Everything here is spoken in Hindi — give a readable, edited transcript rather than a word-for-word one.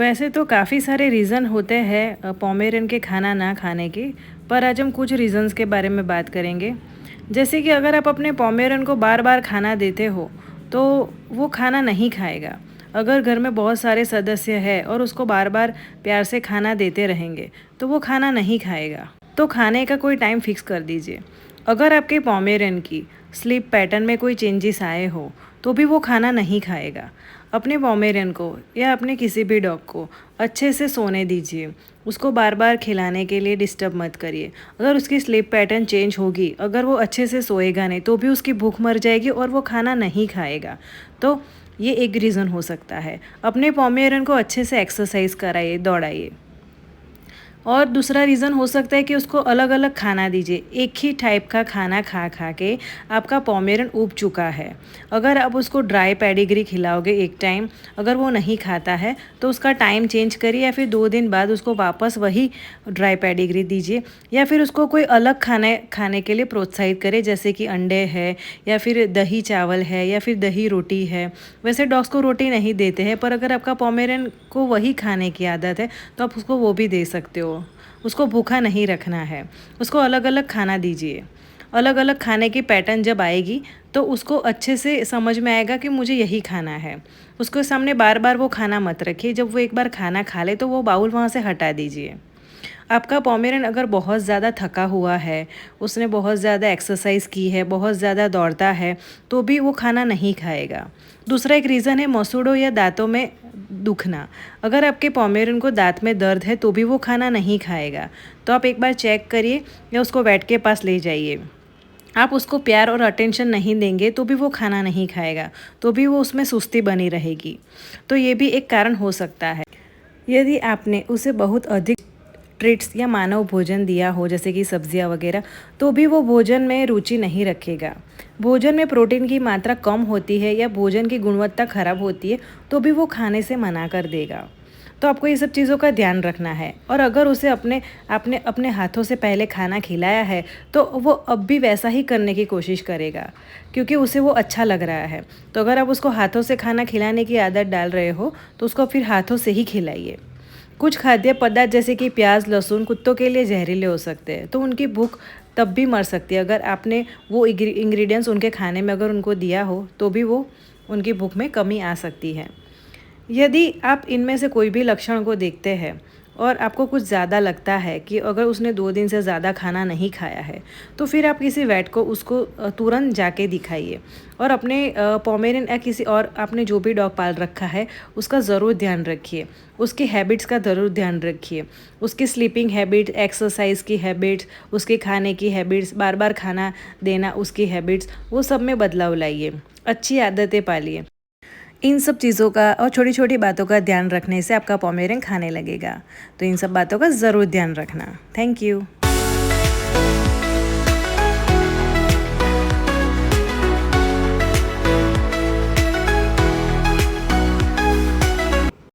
वैसे तो काफ़ी सारे रीज़न होते हैं पोमेरेन के खाना ना खाने के, पर आज हम कुछ रीज़न्स के बारे में बात करेंगे। जैसे कि अगर आप अपने पोमेरेन को बार-बार खाना देते हो, तो वो खाना नहीं खाएगा। अगर घर में बहुत सारे सदस्य हैं और उसको बार-बार प्यार से खाना देते रहेंगे, तो वो खाना नहीं खाएगा। तो खाने का कोई टाइम फिक्स कर दीजिए। अगर आपके पोमेरेन की स्लीप पैटर्न में कोई चेंजेस आए हो, तो भी वो खाना नहीं खाएगा। अपने पोमेरेन को या अपने किसी भी डॉग को अच्छे से सोने दीजिए। उसको बार बार खिलाने के लिए डिस्टर्ब मत करिए। अगर उसकी स्लीप पैटर्न चेंज होगी, अगर वो अच्छे से सोएगा नहीं, तो भी उसकी भूख मर जाएगी और वो खाना नहीं खाएगा। तो ये एक रीज़न हो सकता है। अपने पोमेरेन को अच्छे से एक्सरसाइज कराइए, दौड़ाइए। और दूसरा रीज़न हो सकता है कि उसको अलग अलग खाना दीजिए। एक ही टाइप का खाना खा खा के आपका पोमेरेन ऊब चुका है। अगर आप उसको ड्राई पेडिग्री खिलाओगे एक टाइम, अगर वो नहीं खाता है तो उसका टाइम चेंज करिए, या फिर 2 दिन बाद उसको वापस वही ड्राई पेडिग्री दीजिए, या फिर उसको कोई अलग खाने खाने के लिए प्रोत्साहित करें, जैसे कि अंडे है, या फिर दही चावल है, या फिर दही रोटी है। वैसे डॉग्स को रोटी नहीं देते हैं, पर अगर आपका पोमेरेन को वही खाने की आदत है तो आप उसको वो भी दे सकते हो। उसको भूखा नहीं रखना है। उसको अलग अलग खाना दीजिए। अलग अलग खाने की पैटर्न जब आएगी तो उसको अच्छे से समझ में आएगा कि मुझे यही खाना है। उसके सामने बार बार वो खाना मत रखिए। जब वो एक बार खाना खा ले तो वो बाउल वहाँ से हटा दीजिए। आपका पोमेरेन अगर बहुत ज़्यादा थका हुआ है, उसने बहुत ज़्यादा एक्सरसाइज की है, बहुत ज़्यादा दौड़ता है, तो भी वो खाना नहीं खाएगा। दूसरा एक रीज़न है मसूड़ों या दांतों में दुखना। अगर आपके पोमेरेन को दांत में दर्द है तो भी वो खाना नहीं खाएगा। तो आप एक बार चेक करिए या उसको वेट के पास ले जाइए। आप उसको प्यार और अटेंशन नहीं देंगे तो भी वो खाना नहीं खाएगा, तो भी वो उसमें सुस्ती बनी रहेगी। तो ये भी एक कारण हो सकता है। यदि आपने उसे बहुत अधिक ट्रीट्स या मानव भोजन दिया हो, जैसे कि सब्जियां वगैरह, तो भी वो भोजन में रुचि नहीं रखेगा। भोजन में प्रोटीन की मात्रा कम होती है या भोजन की गुणवत्ता खराब होती है, तो भी वो खाने से मना कर देगा। तो आपको ये सब चीज़ों का ध्यान रखना है। और अगर उसे आपने अपने हाथों से पहले खाना खिलाया है, तो वो अब भी वैसा ही करने की कोशिश करेगा, क्योंकि उसे वो अच्छा लग रहा है। तो अगर आप उसको हाथों से खाना खिलाने की आदत डाल रहे हो, तो उसको फिर हाथों से ही खिलाइए। कुछ खाद्य पदार्थ जैसे कि प्याज, लहसुन कुत्तों के लिए जहरीले हो सकते हैं, तो उनकी भूख तब भी मर सकती है। अगर आपने वो इंग्रेडिएंट्स उनके खाने में अगर उनको दिया हो, तो भी वो उनकी भूख में कमी आ सकती है। यदि आप इनमें से कोई भी लक्षण को देखते हैं और आपको कुछ ज़्यादा लगता है कि अगर उसने 2 दिन से ज़्यादा खाना नहीं खाया है, तो फिर आप किसी वेट को उसको तुरंत जाके दिखाइए। और अपने पोमेरेन या किसी और आपने जो भी डॉग पाल रखा है, उसका ज़रूर ध्यान रखिए। उसकी हैबिट्स का ज़रूर ध्यान रखिए। उसकी स्लीपिंग हैबिट, एक्सरसाइज की हैबिट्स, उसके खाने की हैबिट्स, बार बार खाना देना उसकी हैबिट्स, वो सब में बदलाव लाइए। अच्छी आदतें पालिए। इन सब चीज़ों का और छोटी छोटी बातों का ध्यान रखने से आपका पोमेरेन खाने लगेगा। तो इन सब बातों का ज़रूर ध्यान रखना। Thank you.